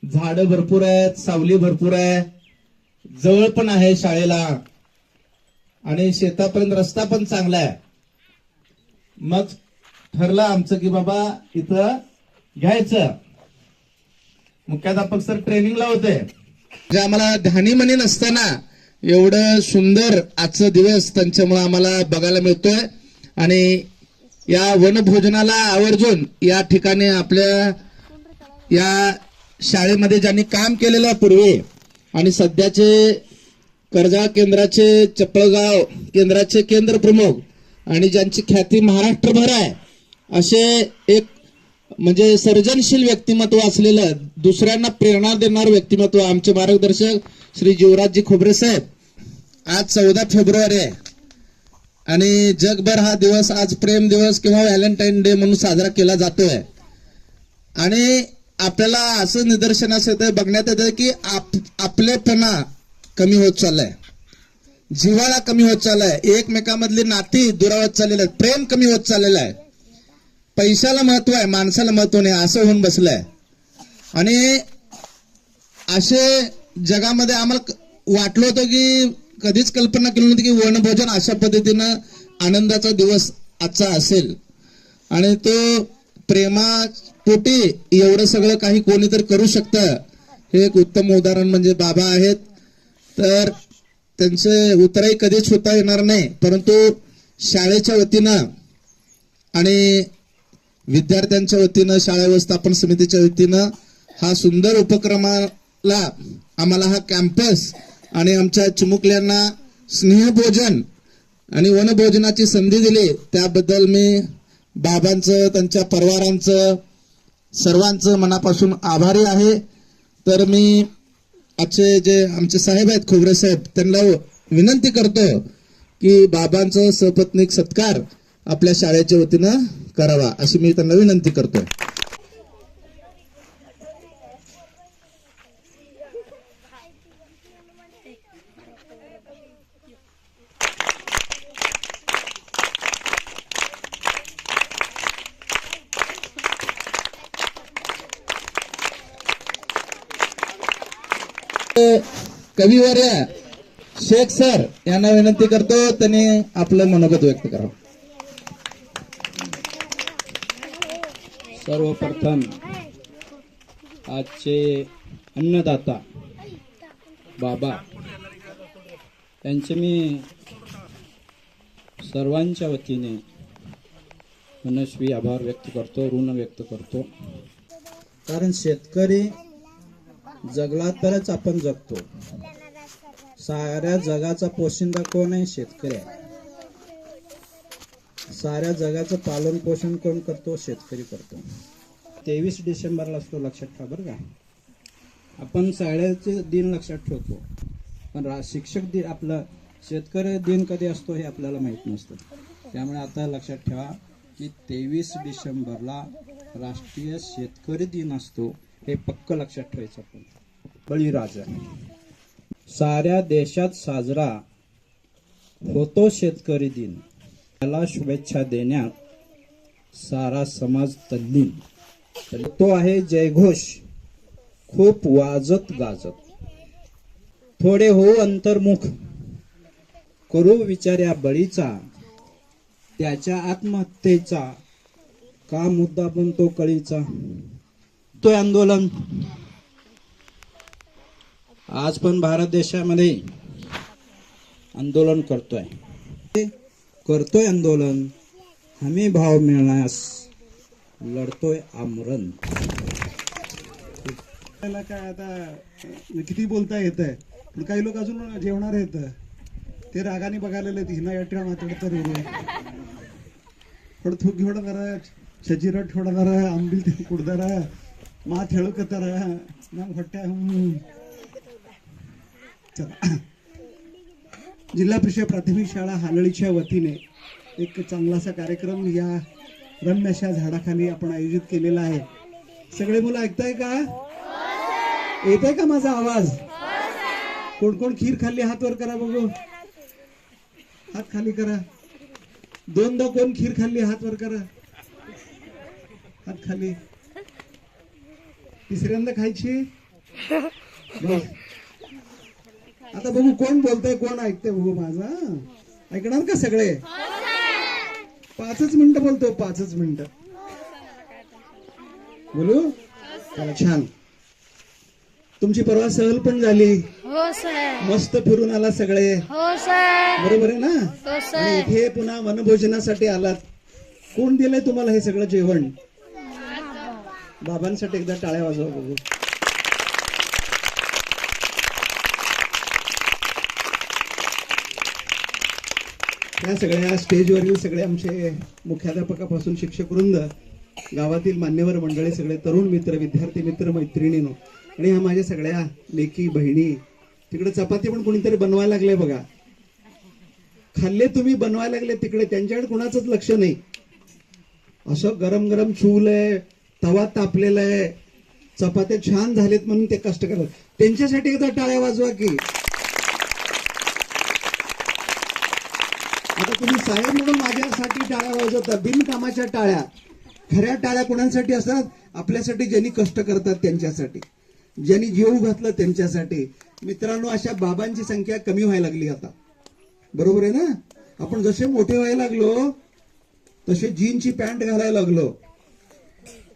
झाडं भरपूर आहेत, सावली भरपूर आहे, जवळ पण आहे शाळेला आणि शेतापर्यंत रस्ता पण चांगला आहे. मग ठरलं आमचं की बाबा इथं घ्यायचं. मुख्याध्यापक सर ट्रेनिंगला होते, जे आम्हाला ध्यानीमनी नसताना एवढं सुंदर आजचा दिवस त्यांच्यामुळे आम्हाला बघायला मिळतोय. आणि या वनभोजनाला आवर्जून या ठिकाणी आपल्या या शाळेमध्ये ज्यांनी काम केलेलं पूर्वी आणि सध्याचे कर्जा केंद्राचे, चपळगाव केंद्राचे केंद्र प्रमुख आणि ज्यांची ख्याती महाराष्ट्रभर आहे, असे एक म्हणजे सर्जनशील व्यक्तिमत्व असलेलं, दुसऱ्यांना प्रेरणा देणारं व्यक्तिमत्व आमचे मार्गदर्शक श्री जीवराजजी खोबरे साहेब. आज 14 फेब्रुवारी आहे आणि जगभर हा दिवस आज प्रेम दिवस किंवा व्हॅलेंटाईन डे म्हणून साजरा केला जातोय. आणि आपल्याला असं निदर्शनास येतं, बघण्यात येतं की आपलेपणा कमी होत चाललाय, जिव्हाळा कमी होत चाललाय, एकमेकांमधली नाती दुरावत चाललेली आहेत, प्रेम कमी होत चाललेलं आहे, पैशाला महत्व आहे, माणसाला महत्व नाही असं होऊन बसलंय. आणि असे जगामध्ये आम्हाला वाटलं होतं की कधीच कल्पना केली नव्हती की वनभोजन अशा पद्धतीनं आनंदाचा दिवस आजचा असेल. आणि तो प्रेमापोटी एवढं सगळं काही कोणीतरी करू शकतं, हे एक उत्तम उदाहरण म्हणजे बाबा आहेत. तर त्यांचे उत्तरही कधीच होता येणार नाही, परंतु शाळेच्या वतीनं आणि विद्यार्थ्यांच्या वतीनं, शाळा व्यवस्थापन समितीच्या वतीनं हा सुंदर उपक्रमाला आम्हाला हा कॅम्पस आणि आमच्या चिमुकल्यांना स्नेहभोजन आणि वनभोजनाची संधी दिली, त्याबद्दल मी बाबांचं, त्यांच्या परिवारांचं, सर्वांचं मनापासून आभारी आहे. तर मी आजचे जे आमचे साहेब आहेत, खोबरे साहेब, त्यांना विनंती करतो की बाबांचं सपत्नीक सत्कार आपल्या शाळेच्या वतीनं करावा, अशी मी त्यांना विनंती करतोय. कविवर्य शेख सर यांना विनंती करतो, त्यांनी आपलं मनोगत व्यक्त करावं. सर्वप्रथम आजचे अन्नदाता बाबा यांचे मी सर्वांच्या वतीने मनस्वी आभार व्यक्त करतो, ऋण व्यक्त करतो. कारण शेतकरी जगला तरच आपण जगतो. साऱ्या जगाचा पोशिंदा कोण आहे? शेतकरी आहे. साऱ्या जगाचं पालन पोषण कोण करतो? शेतकरी करतो. 23 डिसेंबरला असतो, लक्षात ठेवा बरं का. आपण शाळेचे दिन लक्षात ठेवतो, पण शिक्षक दिन, आपला शेतकरी दिन कधी असतो हे आपल्याला माहीत नसतं. त्यामुळे आता लक्षात ठेवा की 23 डिसेंबरला राष्ट्रीय शेतकरी दिन असतो, हे पक्क लक्षात ठेवायचं. आपण बळीराजा साऱ्या देशात साजरा होतो शेतकरी दिन, त्याला शुभेच्छा देण्यात सारा समाज तल्लीन. तो आहे जयघोष खूप वाजत गाजत. थोडे हो अंतर्मुख करू विचार्या बळीचा, त्याच्या आत्महत्येचा का मुद्दा बनतो कळीचा. तो आंदोलन आज पण भारत देशामध्ये आंदोलन करतोय आंदोलन, हमी भाव मिळण्यास लढतोय आमरण. काय आता किती बोलता येत आहे, पण काही लोक अजून जेवणार आहेत, ते रागाने बघायला हिना या मात्र थोडं घेवडं करा, शजीरा ठेवडा करा, आंबील कुडदारा मा खेळू कतारा ना फट्ट्या. जिल्हा परिषद प्राथमिक शाळा हालळीच्या वतीने एक चांगलासा कार्यक्रम या रम्य अशा झाडाखाली आपण आयोजित केलेला आहे. सगळे मुलं ऐकताय का? येत आहे का माझा आवाज? कोण कोण खीर खाल्ली हात वर करा बघू. हात खाली करा. दोनदा कोण खीर खाल्ली हात वर करा. हात खाली. तिसऱ्यांदा खायची बस. आता बघू कोण बोलतंय कोण ऐकतंय बघू माझा. ऐकणार का सगळे? 5च मिनिटं बोलतो, 5च मिनिटं बोलू. चला छान. तुमची परवा सहल पण झाली, हो सर. मस्त फिरून आला सगळे, हो सर. बरोबर आहे ना? हो आणि सर. इथे पुन्हा वनभोजनासाठी आलात. कोण दिलंय तुम्हाला हे सगळं जेवण? बाबांसाठी एकदा टाळ्या वाजवा बघू. या सगळ्या स्टेजवरील सगळे आमचे मुख्याध्यापकापासून शिक्षक वृंद, गावातील मान्यवर मंडळी, सगळे तरुण मित्र, विद्यार्थी मित्र, मैत्रिणींनो, आणि ह्या माझ्या सगळ्या लेकी बहिणी. तिकडे चपाती पण कोणीतरी बनवायला लागले बघा. खाल्ले तुम्ही, बनवायला लागले तिकडे, त्यांच्याकडे कुणाचंच लक्ष नाही. असं गरम गरम चूल आहे, तवा तापलेला आहे, चपात्या छान झालेत म्हणून ते कष्ट करतात. त्यांच्यासाठी एकदा टाळ्या वाजवा की. आता तुम्ही साहेब म्हणून माझ्यासाठी टाळ्या वाजवता, बिनकामाच्या टाळ्या. खऱ्या टाळ्या कोणासाठी असतात? आपल्यासाठी, ज्यांनी कष्ट करतात त्यांच्यासाठी, ज्यांनी जीव घातलं त्यांच्यासाठी. मित्रांनो, अशा बाबांची संख्या कमी व्हायला लागली आता, बरोबर आहे ना? आपण जसे मोठे व्हायला लागलो तसे जीनची पॅन्ट घालायला लागलो,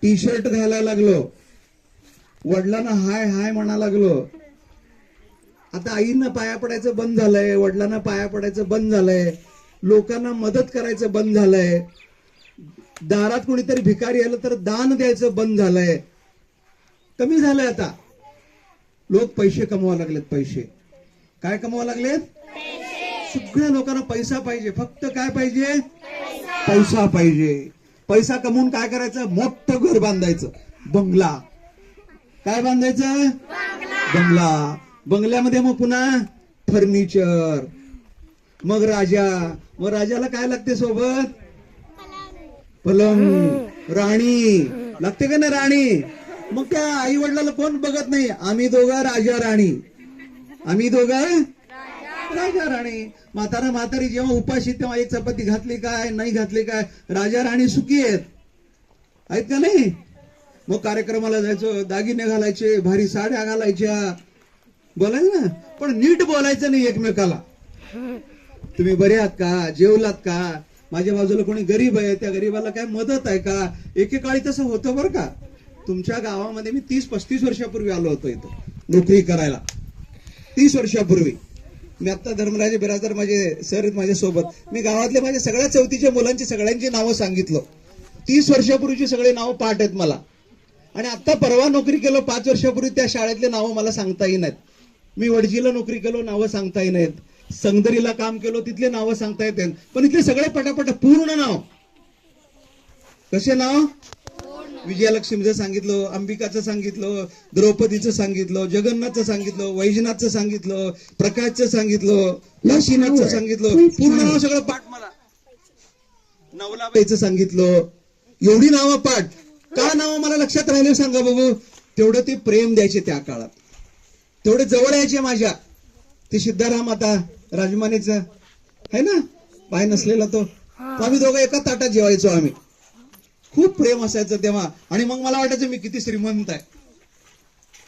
टी शर्ट घालायला लागलो, वडिलांना हाय हाय म्हणा लागलो. आता आईंना पाया पडायचं बंद झालंय, वडिलांना पाया पडायचं बंद झालंय, लोकांना मदत करायचं बंद झालंय, दारात कोणीतरी भिकारी आलं तर दान द्यायचं बंद झालंय, कमी झालंय. आता लोक पैसे कमवा लागलेत. पैसे काय कमवा लागलेत? सगळ्या लोकांना पैसा पाहिजे. फक्त काय पाहिजे? पैसा पाहिजे. पैसा कमवून काय करायचं? मोठं घर बांधायचं, बंगला. काय बांधायचं? बंगला. बंगल्यामध्ये मग पुन्हा फर्निचर, मग राजा. मग राजाला काय लागते सोबत? पलंग. राणी लागते का नाही? राणी. मग त्या आई वडिलाला कोण बघत नाही. आम्ही दोघं राजा राणी, आम्ही दोघं राजा राणी. म्हातारा म्हातारी जेव्हा उपाशी तेव्हा एक चपाती घातली काय, नाही घातली काय, राजा राणी सुखी आहेत का नाही? मग कार्यक्रमाला जायचं, दागिने घालायचे, भारी साड्या घालायच्या, बोलायचं ना. पण नीट बोलायचं नाही एकमेकाला. तुम्ही बरे आहात का? जेवलात का? माझ्या बाजूला कोणी गरीब आहे, त्या गरीबाला काय मदत आहे का? एकेकाळी तसं होतं बरं का. तुमच्या गावामध्ये मी 30-35 वर्षापूर्वी आलो होतो इथं नोकरी करायला. 30 वर्षापूर्वी. मी आता धर्मराजे बिराजदार माझे सर आहेत माझ्यासोबत. मी गावातले माझ्या सगळ्या चौथीच्या मुलांची सगळ्यांची नावं सांगितलं. 30 वर्षापूर्वीची सगळे नावं पाठ आहेत मला. आणि आता परवा नोकरी केलो 5 वर्षापूर्वी, त्या शाळेतले नावं मला सांगताही नाहीत. मी वडजीला नोकरी केलो, नावं सांगताही नाहीत. संगदरीला काम केलो, तिथले नावं सांगता येत. पण इथले सगळे पटापट पूर्ण नाव. कसे नाव? विजयालक्ष्मीचं सांगितलं, अंबिकाचं सांगितलं, द्रौपदीचं सांगितलं, जगन्नाथचं सांगितलं, वैजनाथचं सांगितलं, प्रकाशचं सांगितलं, काशीनाथचं सांगितलं. पूर्ण नाव सगळं पाठ मला. नवलाबाईचं सांगितलं. एवढी नावं पाठ. का नावं मला लक्षात राहिले सांगा बघू? तेवढं ते प्रेम द्यायचे त्या काळात, तेवढे जवळ यायचे माझ्या. ते सिद्धाराम आता राजमानेचा आहे ना, पाय नसलेला तो, आम्ही दोघं एका ताटात जेवायचो आम्ही. खूप प्रेम असायचं तेव्हा. आणि मग मला वाटायचं मी किती श्रीमंत आहे.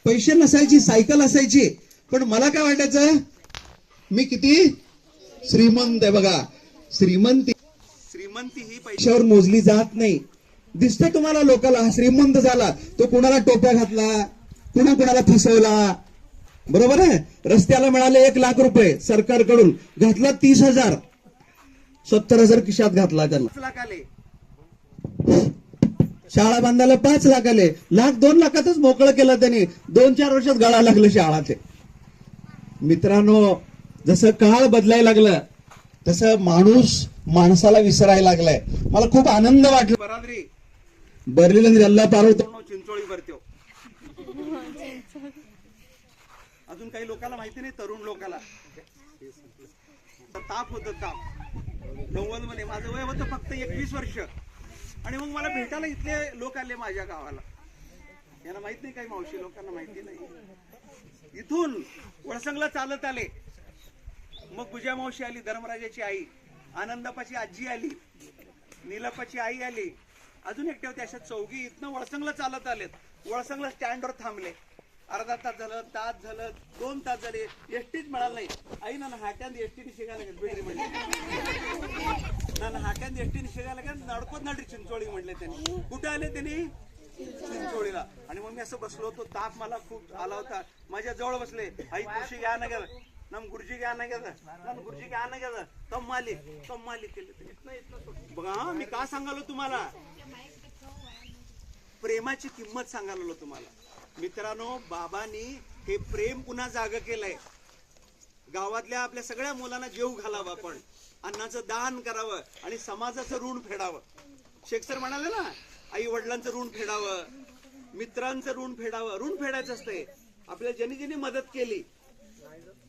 पैसे नसायची, सायकल असायची, पण मला काय वाटायचं मी किती श्रीमंत आहे. बघा, श्रीमंती ही पैशावर मोजली जात नाही. दिसतं तुम्हाला लोकाला हा श्रीमंत झाला, तो कुणाला टोप्या घातला, कुणाला फसवला, बरोबर आहे. रस्त्याला मिळाले 1 लाख रुपये सरकारकडून, घातला 30,000, 70,000 खिशात घातला त्याला. 5 लाख आले. शाळा बांधायला 5 लाख आले. 1,00,000-2 लाखातच मोकळं केलं त्यांनी. 2-4 वर्षात गळा लागलं शाळाचे. मित्रांनो, जसं काळ बदलायला लागलं तसं माणूस माणसाला विसरायला लागलाय. मला खूप आनंद वाटला. बरलेला गल्ला पारवतो, चिंचोळी भरतो. अजून काही लोकांना माहिती नाही, तरुण लोकांना ताप होत. ताप 90 मध्ये माझं वय होतं फक्त 21 वर्ष. आणि मग मला भेटायला इथले लोक आले माझ्या गावाला. यांना माहित नाही, काही मावशी लोकांना माहिती नाही. इथून वळसंगला चालत आले. मग पूजा मावशी आली, धर्मराजाची आई, आनंदापाची आजी आली, नीलपाची आई आली, अजून एकटे होते. अशा चौघी इथनं वळसंगला चालत आलेत. वळसंगला स्टँडवर थांबले. अर्धा तास झालं, तास झालं, 2 तास झाले, एसटीच मिळालं नाही. आई ना हाट्यात एसटीने शिकायला लागेल बेगरी म्हणले ना हाट्यात एसटीने शिकायला लागेल नडकोत नडी चिंचोळी म्हणले त्यांनी. कुठे आले त्यांनी? चिंचोळीला. आणि मग मी असं बसलो होतो, ताप मला खूप आला होता. माझ्या जवळ बसले, आई तुळशी घ्या ना गेलं, नम गुरुजी घ्या ना गेलं, नम गुरुजी घ्या ना गेलं, कम्माली केले. बघा मी का सांगालो तुम्हाला, प्रेमाची किंमत सांगायला तुम्हाला. मित्रांनो, बाबांनी हे प्रेम पुन्हा जाग केलंय. गावातल्या आपल्या सगळ्या मुलांना जेव घालावं, आपण अन्नाचं दान करावं आणि समाजाचं ऋण फेडावं. शेखसर म्हणाले ना, आई वडिलांचं ऋण फेडावं, मित्रांचं ऋण फेडावं. ऋण फेडायचं असतंय. आपल्याला ज्यांनी ज्यांनी मदत केली,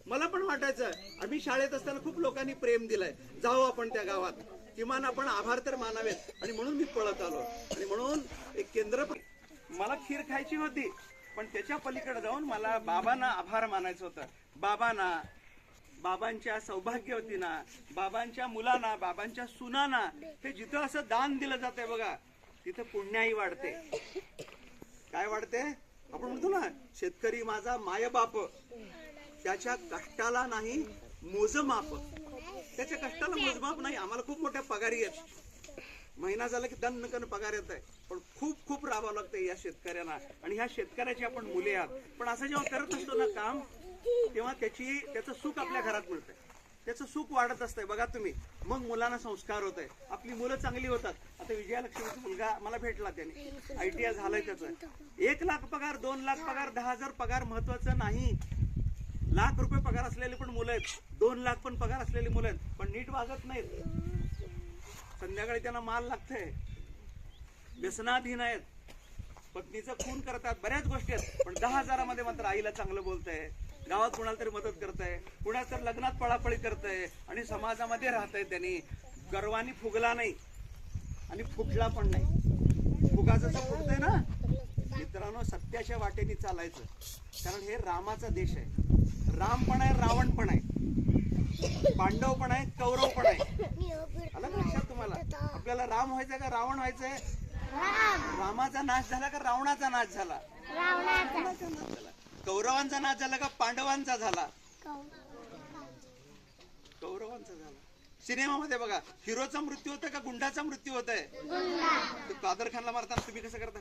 मला पण वाटायचं आम्ही शाळेत असताना खूप लोकांनी प्रेम दिलंय, जाऊ आपण त्या गावात, किमान आपण आभार तर मानावेत. आणि म्हणून मी पळत आलो. आणि म्हणून एक केंद्र, मला खीर खायची होती, पण त्याच्या पलीकडे जाऊन मला बाबांना आभार मानायचं होतं. बाबांना, बाबांच्या सौभाग्यवतींना, बाबांच्या मुलांना, बाबांच्या सुनांना. हे जिथं असं दान दिलं जातंय बघा, तिथं पुण्याही वाढते. काय वाढते? आपण म्हणतो ना, शेतकरी माझा मायबाप, त्याच्या कष्टाला नाही मोजमाप. त्याच्या कष्टाला मोजमाप नाही. आम्हाला खूप मोठ्या पगारी आहेत, महिना झाला की दणकन पगार येत आहे, पण खूप खूप राबावं लागतं या शेतकऱ्यांना. आणि ह्या शेतकऱ्याची आपण मुले आहात. पण असं जेव्हा करत असतो ना काम, तेव्हा त्याचं सुख आपल्या घरात मिळतंय, त्याचं सुख वाढत असतंय. बघा तुम्ही, मग मुलांना संस्कार होत आहे, आपली मुलं चांगली होतात. आता विजयालक्ष्मीचा मुलगा मला भेटला, त्याने ITI झालंय त्याचं. 1 लाख पगार, 2 लाख पगार, 10,000 पगार महत्वाचं नाही. लाख रुपये पगार असलेले पण मुलं आहेत, 2 लाख पण पगार असलेली मुलं आहेत, पण नीट वागत नाहीत. संध्याकाळी त्यांना माल लागतंय, व्यसनाधीन आहेत, पत्नीचं खून करतात, बऱ्याच गोष्टी आहेत. पण 10,000मध्ये मात्र आईला चांगलं बोलतंय, गावात कुणाला तरी मदत करतंय, कुणाला तर लग्नात पळापळी करतंय आणि समाजामध्ये राहतंय. त्यांनी गर्वाने फुगला नाही आणि फुटला पण नाही. फुगा जसं फुटतंय ना मित्रांनो, सत्याच्या वाटेने चालायचं. कारण हे रामाचा देश आहे. राम पण आहे, रावण पण आहे, पांडव पण आहे, कौरव पण आहे. आलं का लक्षात तुम्हाला? आपल्याला राम व्हायचंय का रावण व्हायचंय? रामाचा नाश झाला का रावणाचा नाश झाला? कौरवांचा नाश झाला का पांडवांचा झाला? कौरवांचा झाला. सिनेमामध्ये बघा, हिरोचा मृत्यू होतोय का गुंडाचा मृत्यू होतोय? कादर खानला मारताना तुम्ही कसं करता?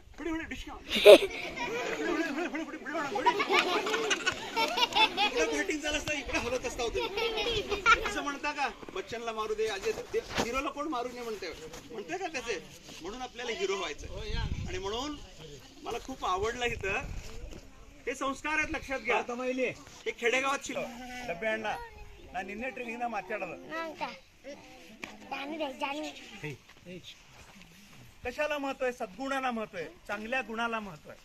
बॅटिंग चालत असतं, इकडे हलत असता तुम्ही, असं म्हणता का? बच्चनला मारू दे, अजय, हिरोला कोण मारू नये म्हणते का त्याचे? म्हणून आपल्याला हिरो व्हायचं. आणि म्हणून मला खूप आवडलं इथं हे संस्कार आहेत, लक्षात घ्या. हे खेडेगावात शिकलो डब्बे आणला ना, निन्ने ट्रेनिंग ना माथ्याडला. कशाला महत्व आहे? सद्गुणाला महत्व आहे, चांगल्या गुणाला महत्व आहे.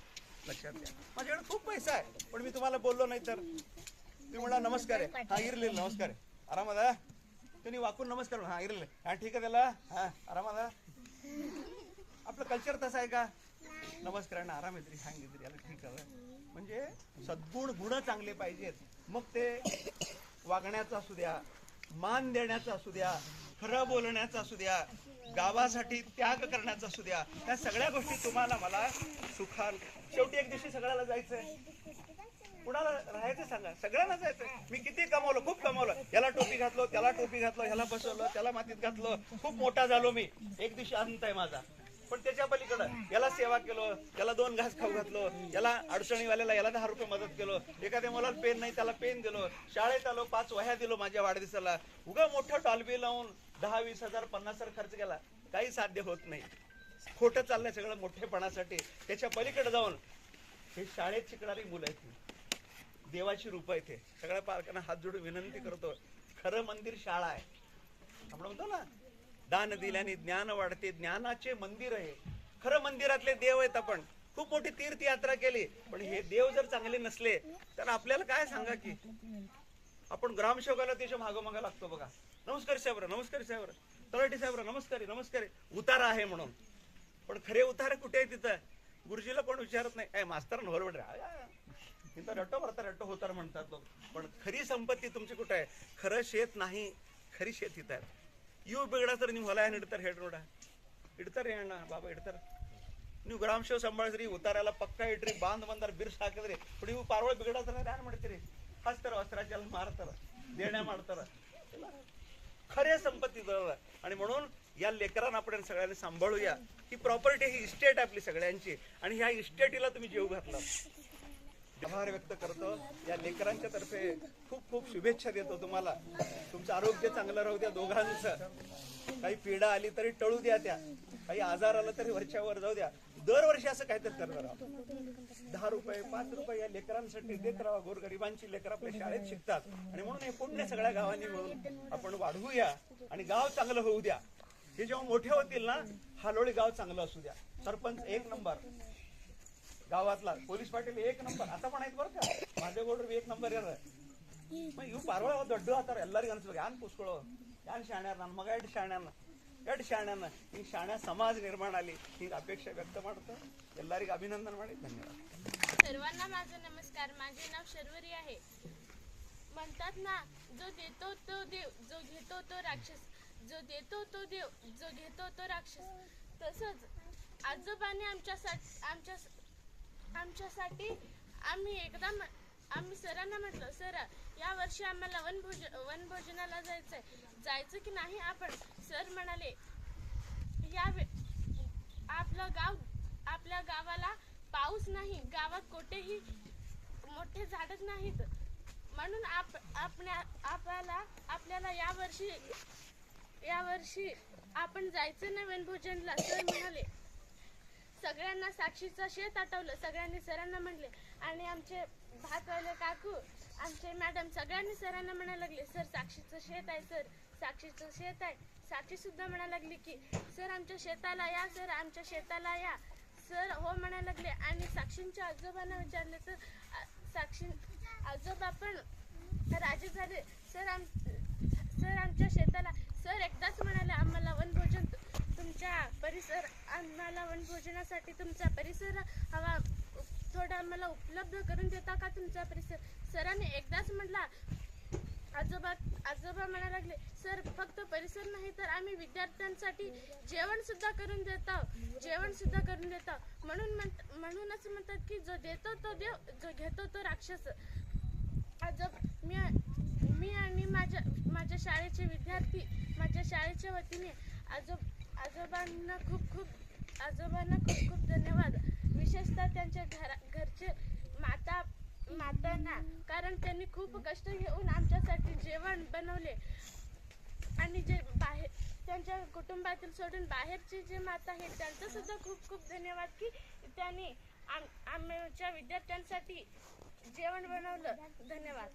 लक्षात घ्या. माझ्याकडे खूप पैसा आहे, पण मी तुम्हाला बोललो नाही तर तुम्ही म्हणा नमस्कार आहे, हा इरले नमस्कार आहे, आरामात आहे. त्यांनी वाकून नमस्कार, हा इरले, हा ठीक आहे त्याला, हा आरामात आहे. आपलं कल्चर तसं आहे का? नमस्कार ना, आराम येतरी, सांगितली याला ठीक आहे. म्हणजे सद्गुण, गुण चांगले पाहिजेत. मग ते वागण्याचं असू द्या, मान देण्याचं असू द्या, खरं बोलण्याचं असू द्या, गावासाठी त्याग करण्याचं असू द्या, त्या सगळ्या गोष्टी तुम्हाला मला सुखाल. शेवटी एक दिवशी सगळ्याला जायचंय. कुणाला राहायचं सांगा? सगळ्यांना जायचंय. मी किती कमवलं, खूप कमवलं, याला टोपी घातलो, त्याला टोपी घातलो, ह्याला बसवलं, त्याला मातीत घातलं, खूप मोठा झालो मी. एक दिवशी अंत आहे माझा. पण त्याच्या पलीकडं याला सेवा केलो, याला 2 घास खाऊ घातलो, याला अडचणीवाल्याला याला 10 रुपये मदत केलो, एखाद्या मुलाला पेन नाही त्याला पेन दिलो, शाळेत आलो, 5 वह्या दिलो माझ्या वाढदिवसाला. उगा मोठं टॉलबी लावून 10, 20,000, 50,000 खर्च केला, काही साध्य होत नाही. खोटं चाललंय सगळं मोठेपणासाठी. त्याच्या पलीकडे जाऊन हे शाळेत शिकणारी मुलं आहेत, देवाची रूप आहेत. सगळ्या पालकांना हात जोडून विनंती करतो, खरं मंदिर शाळा आहे. आपण म्हणतो ना, दान दिल्याने ज्ञान वाढते, ज्ञानाचे मंदिर आहे. खरं मंदिरातले देव आहेत. आपण खूप मोठी तीर्थयात्रा केली, पण हे देव जर चांगले नसले तर आपल्याला काय सांगा की आपण ग्रामसेवकाला त्याच्या मागोमागा लागतो बघा. नमस्कार साहेब, नमस्कार साहेब, तलाठी साहेब, नमस्कार नमस्कार. उतारा आहे म्हणून, पण खरे उतारे कुठे आहे? तिथं गुरुजीला कोण विचारत नाही. मास्तर नवरवड तिथं रट्टो भरता रट्टो होतार म्हणतात लोक. पण खरी संपत्ती तुमची कुठे आहे? खरं शेत नाही, खरी शेत इथं आहे. ಇವು ಬಿಗಡ ಸರ್ ನಿಮ್ಮ ಹೊಲ ಏನು ಇಡ್ತಾರೆ ಹೇಳ್ರಿ ನೋಡ, ಇಡ್ತಾರೆ ಅಣ್ಣ ಬಾಬಾ ಇಡ್ತಾರೆ. ನೀವು ಗ್ರಾಮಶಿವ ಸಂಭಾಳಿಸ್ರಿ ಉತ್ತಾರೆಲ್ಲ ಪಕ್ಕ ಇಟ್ರಿ ಬಾಂದ್ ಬಂದಾರ ಬಿರ್ಸ್ ಹಾಕಿದ್ರಿ ಹುಡಿ ಪಾರ್ವಳ ಬಿಗಡಾತಾರ ಯಾರು ಮಾಡ್ತೀರಿ ಹಚ್ತಾರ ವस्त्राच्या मारतार देण्या मारतार खरे संपत्ती बरोबर आणि म्हणून या लेकरांना आपण सगळ्यांनी सांभाळूया ही प्रॉपर्टी ही इस्टेट आपली सगळ्यांची आणि ह्या इस्टेटीला तुम्ही जीव घातला आभार व्यक्त करतो या लेकरांच्या तर्फे खूप खूप शुभेच्छा देतो तुम्हाला तुमचं आरोग्य चांगलं राहू द्या दोघांचं काही पीडा आली तरी टळू द्या त्या काही आजार आला तरी वरच्यावर जाऊ द्या दरवर्षी असं काहीतरी करत राहा 10 रुपये 5 रुपये या लेकरांसाठी देत राहा गोरगरिबांची लेकर आपल्या शाळेत शिकतात आणि म्हणून हे पुण्य सगळ्या गावांनी मिळून आपण वाढवूया आणि गाव चांगलं होऊ द्या हे जेव्हा मोठे होतील ना हालोळी गाव चांगलं असू द्या सरपंच 1 नंबर गावातला पोलीस पाटील 1 नंबर आता पण आहेत बरं का माझ्या गोडर 1 नंबर यार मग ಇವು ಪರವಾಳ ದೊಡ್ಡ ಆತಾರ ಎಲ್ಲರಿಗೂ ಅನ್ಸ್ಬೇಕು ಯಾನ್ ಪುಸ್ಕೊಳ್ಳೋ ಯಾನ್ ಶಾಣ್ಯಾರ ನನ್ನ ಮಗ ಎಡ್ ಶಾಣ್ಯಾನ ಈ ಶಾಣ್ಯ ಸಮಾಜ ನಿರ್ಮಾಣ आली ही अपेक्षा व्यक्त करतो ಎಲ್ಲರಿಗೂ अभिनंदन ಮಾಡಿ धन्यवाद सर्वांना माझा नमस्कार माझे नाव शर्वरी आहे म्हणतात ना जो देतो तो देव जो घेतो तो राक्षस जो देतो तो देव जो घेतो तो राक्षस तसंच आजोबाने आमच्यासाठी आम्ही सरांना म्हटलं सर या वर्षी आम्हाला वनभोजनाला जायचं की नाही आपण सर म्हणाले आपल्या गावाला पाऊस नाही गावात कोठेही मोठे झाडच नाहीत म्हणून आपल्याला यावर्षी आपण जायचं नाही वनभोजनला सर म्हणाले सगळ्यांना साक्षीचं शेत आठवलं सगळ्यांनी सरांना म्हणले आणि आमचे भातवाले काकू आमचे मॅडम सगळ्यांनी सरांना म्हणायला लागले सर साक्षीचं शेत आहे सर साक्षीचं शेत आहे साक्षी सुद्धा म्हणायला लागली की सर आमच्या शेताला या सर आमच्या शेताला या सर हो म्हणायला लागले आणि साक्षींच्या आजोबांना विचारले तर साक्षी आजोबा पण राजी झाले सर आमच्या शेताला सर एकदाच म्हणाले आम्हाला वनभोजन तुमच्या आम्हाला वनभोजनासाठी तुमचा परिसर हवा थोडा आम्हाला उपलब्ध करून देता का तुमचा परिसर सरांनी एकदाच म्हटला आजोबा म्हणायला लागले सर फक्त परिसर नाही तर आम्ही विद्यार्थ्यांसाठी जेवण सुद्धा करून देतो म्हणूनच म्हणतात की जो देतो तो देव जो घेतो तो राक्षस मी आणि माझ्या शाळेचे विद्यार्थी माझ्या शाळेच्या वतीने आजोबांना खूप खूप धन्यवाद विशेषतः त्यांच्या घरचे मातांना कारण त्यांनी खूप कष्ट घेऊन आमच्यासाठी जेवण बनवले आणि जे बाहेर त्यांच्या कुटुंबातील सोडून बाहेरचे जे माता आहेत त्यांचं सुद्धा खूप खूप धन्यवाद की त्यांनी आमच्या विद्यार्थ्यांसाठी जेवण बनवलं धन्यवाद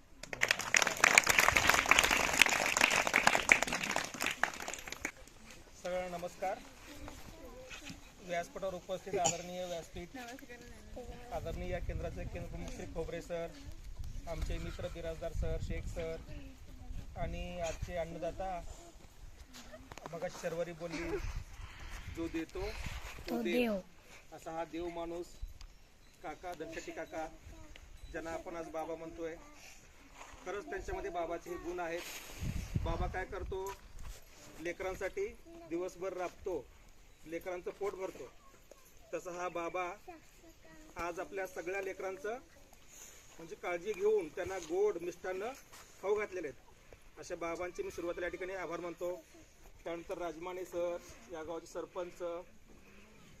सगळ्यांना नमस्कार व्यासपीठावर उपस्थित आदरणीय व्यासपीठ आदरणीय या केंद्राचे केंद्रप्रमुख श्री खोबरे सर आमचे मित्र बिराजदार सर शेख सर आणि आजचे अन्नदाता मग शर्वरी बोलली जो देतो तो देव असा हा देव माणूस काका धनशेट्टी काका ज्यांना आपण आज बाबा म्हणतोय खरंच त्यांच्यामध्ये बाबाचे हे गुण आहेत बाबा काय करतो लेकरांसाठी दिवसभर राबतो लेकरांचं पोट भरतो तसा हा बाबा आज आपल्या सगळ्या लेकरांचं म्हणजे काळजी घेऊन त्यांना गोड मिष्टान्न खाऊ घातलेले आहेत अशा बाबांचे मी सुरुवातीला या ठिकाणी आभार मानतो त्यानंतर राजमाने सर या गावचे सरपंच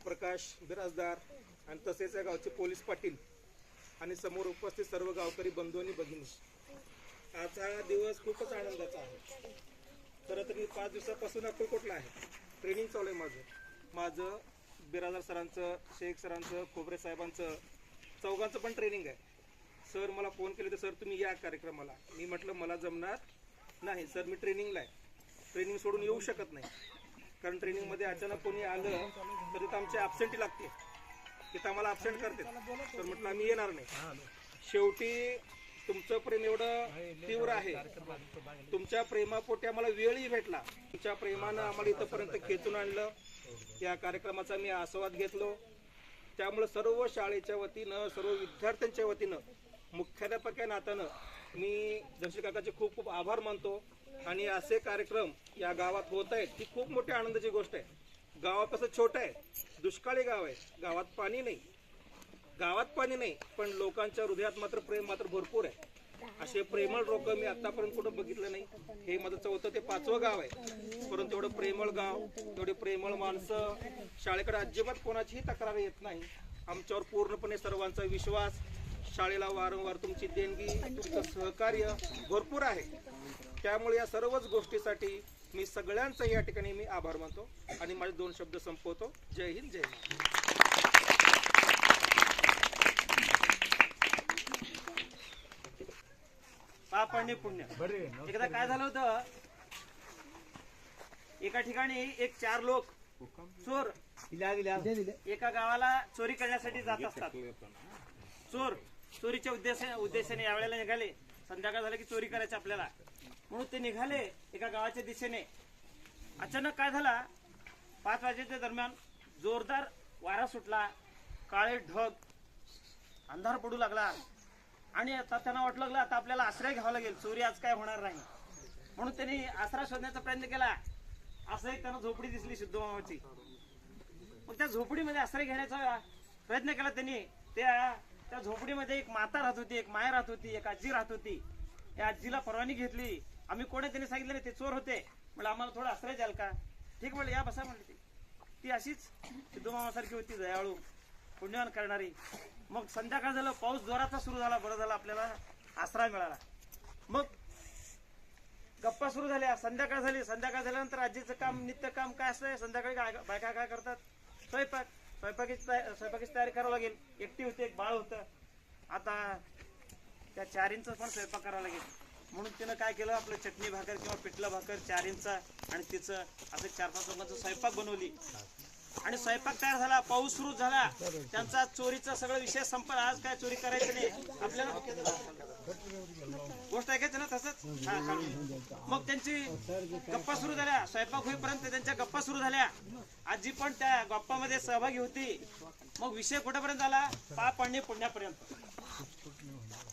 प्रकाश बिराजदार आणि तसेच या गावचे पोलीस पाटील आणि समोर उपस्थित सर्व गावकरी बंधू आणि भगिनी आजचा दिवस खूपच आनंदाचा आहे खरं तर मी 5 दिवसापासून अक्कलकोटला आहे ट्रेनिंग चालू आहे माझं बिराजदार सरांचं शेख सरांचं खोबरे साहेबांचं चौघांचं पण ट्रेनिंग आहे सर मला फोन केले तर सर तुम्ही या कार्यक्रमाला मी म्हटलं मला जमणार नाही सर मी ट्रेनिंगला आहे ट्रेनिंग सोडून येऊ शकत नाही कारण ट्रेनिंगमध्ये अचानक कोणी आलं तर तिथं आमची ॲबसेंटी लागते तिथं आम्हाला ॲबसेंट करते तर म्हटलं आम्ही येणार नाही शेवटी तुमचं प्रेम एवढं तीव्र आहे तुमच्या प्रेमापोटी आम्हाला वेळही भेटला तुमच्या प्रेमानं आम्हाला इथंपर्यंत खेचून आणलं या कार्यक्रमाचा मी आस्वाद घेतलो त्यामुळे सर्व शाळेच्या वतीनं सर्व विद्यार्थ्यांच्या वतीनं मुख्याध्यापक या नात्यानं मी जमशेद काकाचे खूप खूप आभार मानतो आणि असे कार्यक्रम या गावात होत आहेत ही खूप मोठी आनंदाची गोष्ट आहे गाव कसं छोटं आहे दुष्काळी गाव आहे, गावात पाणी नाही, पण लोकांच्या हृदयात मात्र प्रेम मात्र भरपूर आहे. असे प्रेमळ लोक मी आतापर्यंत कुठं बघितलं नाही. हे माझं 4थं ते 5वं गाव आहे, परंतु एवढं प्रेमळ गाव, एवढी प्रेमळ माणसं, शाळेकडे अजिबात कोणाचीही तक्रार येत नाही. आमच्यावर पूर्णपणे सर्वांचा विश्वास, शाळेला वारंवार तुमची देणगी, तुमचं सहकार्य भरपूर आहे. त्यामुळे या सर्वच गोष्टीसाठी मी सगळ्यांचा या ठिकाणी मी आभार मानतो आणि माझे 2 शब्द संपवतो. जय हिंद, जय महाराष्ट्र. पाप आणि पुण्य. एकदा काय झालं होतं, एका ठिकाणी एक 4 लोक चोर एका गावाला चोरी करण्यासाठी जात असतात. चोर चोरीच्या उद्देशाने यावेळेला निघाले. संध्याकाळ झालं की चोरी करायची आपल्याला, म्हणून ते निघाले एका गावाच्या दिशेने. अचानक काय झाला, 5 वाजेच्या दरम्यान जोरदार वारा सुटला, काळे ढग, अंधार पडू लागला आणि आता त्यांना वाटू लागलं आता आपल्याला आश्रय घ्यावा लागेल, चोरी आज काय होणार नाही. म्हणून त्यांनी आसरा शोधण्याचा प्रयत्न केला. असं एक त्यांना झोपडी दिसली सिद्धोमामाची. मग त्या झोपडीमध्ये आश्रय घेण्याचा प्रयत्न केला त्यांनी. त्या झोपडीमध्ये एक माता राहत होती, एक माया राहत होती, एक आजी राहत होती. या आजीला परवानगी घेतली. आम्ही कोणी त्यांनी सांगितलं नाही, ते चोर होते. म्हणजे आम्हाला थोडा आश्रय द्याल का? ठीक म्हणले, या बसा म्हणले. ती अशीच सिद्धोमामासारखी होती, दयाळू, पुण्यवान करणारी. मग संध्याकाळ झालं, पाऊस जोराचा सुरू झाला. बरं झालं आपल्याला आश्रय मिळाला. मग गप्पा सुरू झाल्या. संध्याकाळ झाली. संध्याकाळ झाल्यानंतर आजीचं काम, नित्य काम काय असतंय, संध्याकाळी बायका काय करतात, स्वयंपाकीची तयारी करावं लागेल. एकटी होती, एक बाळ होतं. आता त्या 4 इंच पण स्वयंपाक करावा लागेल. म्हणून तिनं काय केलं, आपलं चटणी भाकर किंवा पिठलं भाकर 4 इंच आणि तिचं असं 4-5 लोकांचं स्वयंपाक बनवली. आणि स्वयंपाक तयार झाला. पाऊस सुरू झाला. त्यांचा चोरीचा सगळं विषय संपला. आज काय चोरी करायचं नाही आपल्याला, गोष्ट ऐकायचं ना तसंच. मग त्यांची गप्पा सुरू झाल्या. स्वयंपाक होईपर्यंत त्यांच्या गप्पा सुरू झाल्या. आजी पण त्या गप्पामध्ये सहभागी होती. मग विषय कुठेपर्यंत आला, पाप आणि पुण्यापर्यंत.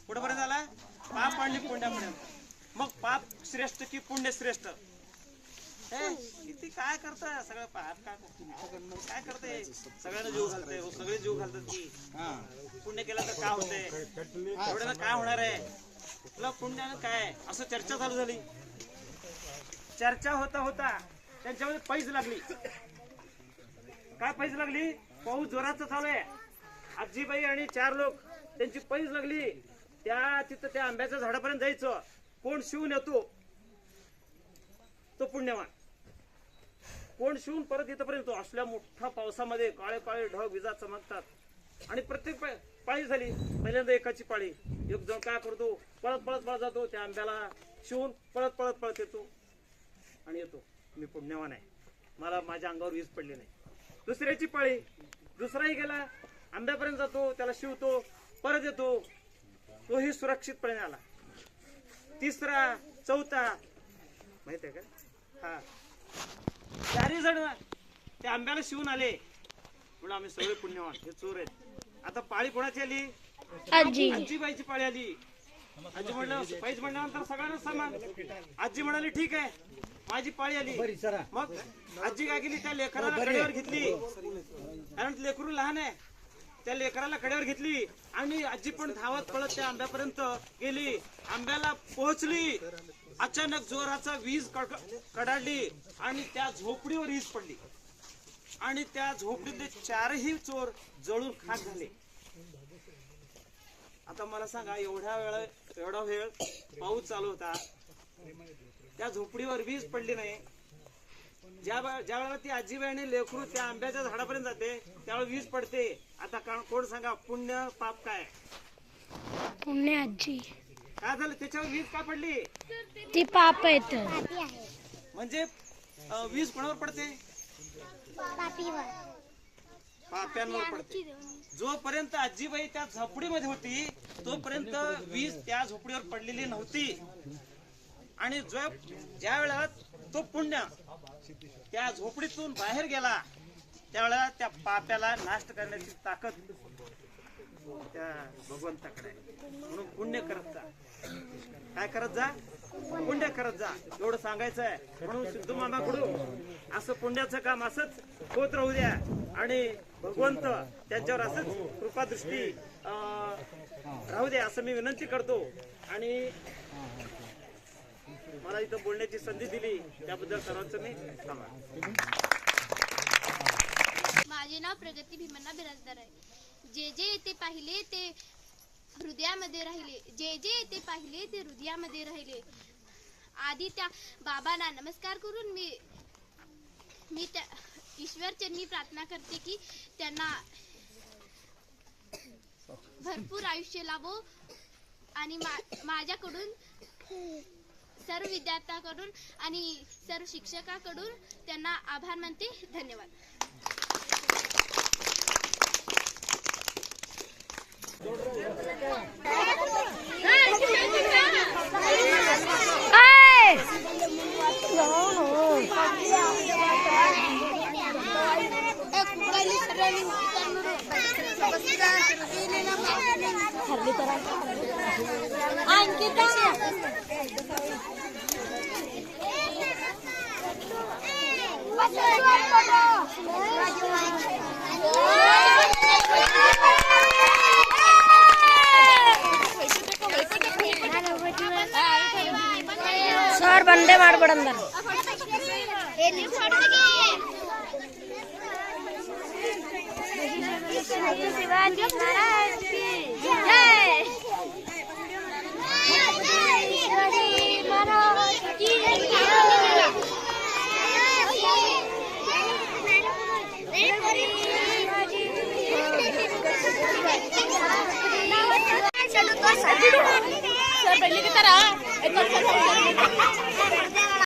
कुठेपर्यंत आला, पाप आणि पुण्यापर्यंत. मग पाप श्रेष्ठ की पुण्य श्रेष्ठ? किती काय करता, सगळं पाप काय करते, सगळ्यांना जीव घालते, सगळे जीव घालतात की पुण्य केलं तर काय होतंय, एवढ्याला काय होणार आहे, तुला पुण्यानं काय, असं चर्चा चालू झाली. चर्चा होता होता त्यांच्यामध्ये पैज लागली. काय पैज लागली? पाऊस जोराचा चालू आहे. आजीबाई आणि 4 लोक, त्यांची पैज लागली. तिथं त्या आंब्याच्या झाडापर्यंत जायचं. कोण शिवून येतो तो पुण्यवान. कोण शिवून परत इथपर्यंत येतो. असल्या मोठ्या पावसामध्ये काळे काळे ढग, विजा चमकतात. आणि प्रत्येक पाळी झाली. पहिल्यांदा एकाची पाळी. एक जण काय करतो, पळत पळत जातो, त्या आंब्याला शिवून पळत येतो आणि येतो, मी पुण्यवान आहे, मला माझ्या अंगावर वीज पडली नाही. दुसऱ्याची पाळी. दुसराही गेला, आंब्यापर्यंत जातो, त्याला शिवतो, परत येतो, तोही सुरक्षितपणे आला. तिसरा, चौथा, माहित आहे का? हा, 4 जण त्या आंब्याला शिवून आले. म्हणून आम्ही सगळे पुण्यवान, हे चोर आहेत. आता पाळी कोणाची आली? आजीबाईची पाळी आली. आजी म्हणलं, पैज म्हणल्यानंतर सगळ्यांना समान. आजी म्हणाली ठीक आहे, माझी पाळी आली. मग आजी काय केली, त्या लेकराला कडेवर घेतली, कारण लेकरू लहान आहे. त्या लेकराला कडेवर घेतली आणि आजी पण धावत पळत त्या आंब्यापर्यंत गेली. आंब्याला पोहोचली. अचानक जोराचा वीज कडाडली आणि त्या झोपडीवर वीज पडली आणि त्या झोपडीतले 4ही चोर जळून खाक झाले. आता मला सांगा, एवढा वेळ पाऊस चालू होता, त्या झोपडीवर वीज पडली नाही. ज्या वेळेला ती आजीबाई आणि लेकरू त्या आंब्याच्या झाडापर्यंत जाते, त्यावेळेला वीज पडते. आता कोण सांगा, पुण्य पाप काय? पुण्य. आजी काय झालं, त्याच्यावर वीज का पडली? ती पाप आहेत. म्हणजे वीज कोणावर पडते? पाप्यांवर पडते. जोपर्यंत आजीबाई त्या झोपडीमध्ये होती तोपर्यंत वीज त्या झोपडीवर पडलेली नव्हती. आणि ज्या वेळेला तो पुण्य त्या झोपडीतून बाहेर गेला, त्यावेळेला त्या पाप्याला नाश करण्याची ताकद त्या भगवंताकडे आहे. म्हणून पुण्य करत जा. काय करत जा? पुण्य करत जा, एवढं सांगायचं आहे. म्हणून सिद्धू मामाकडून असं पुण्याचं काम असंच होत राहू द्या. आणि भगवंत त्यांच्यावर असंच कृपादृष्टी राहू दे असं मी विनंती करतो. आणि मला इथं बोलण्याची संधी दिली त्याबद्दल सर्वांचं मी आभार. माझे नाव प्रगती भीमण्णा बिराजदार आहे. जे जे येते पाहिले ते हृदयामध्ये राहिले, जे जे येते पाहिले ते हृदयामध्ये राहिले. आधी त्या बाबांना नमस्कार करून मी त्या ईश्वर चरणी प्रार्थना करते की त्यांना भरपूर आयुष्य लाभो आणि माझ्याकडून सर्व विद्यार्थ्यांकडून आणि सर्व शिक्षकाकडून त्यांना आभार मानते. धन्यवाद. सर बंदे ಮಾಡ್ಬಿಡಂದ शिवाजी महाराज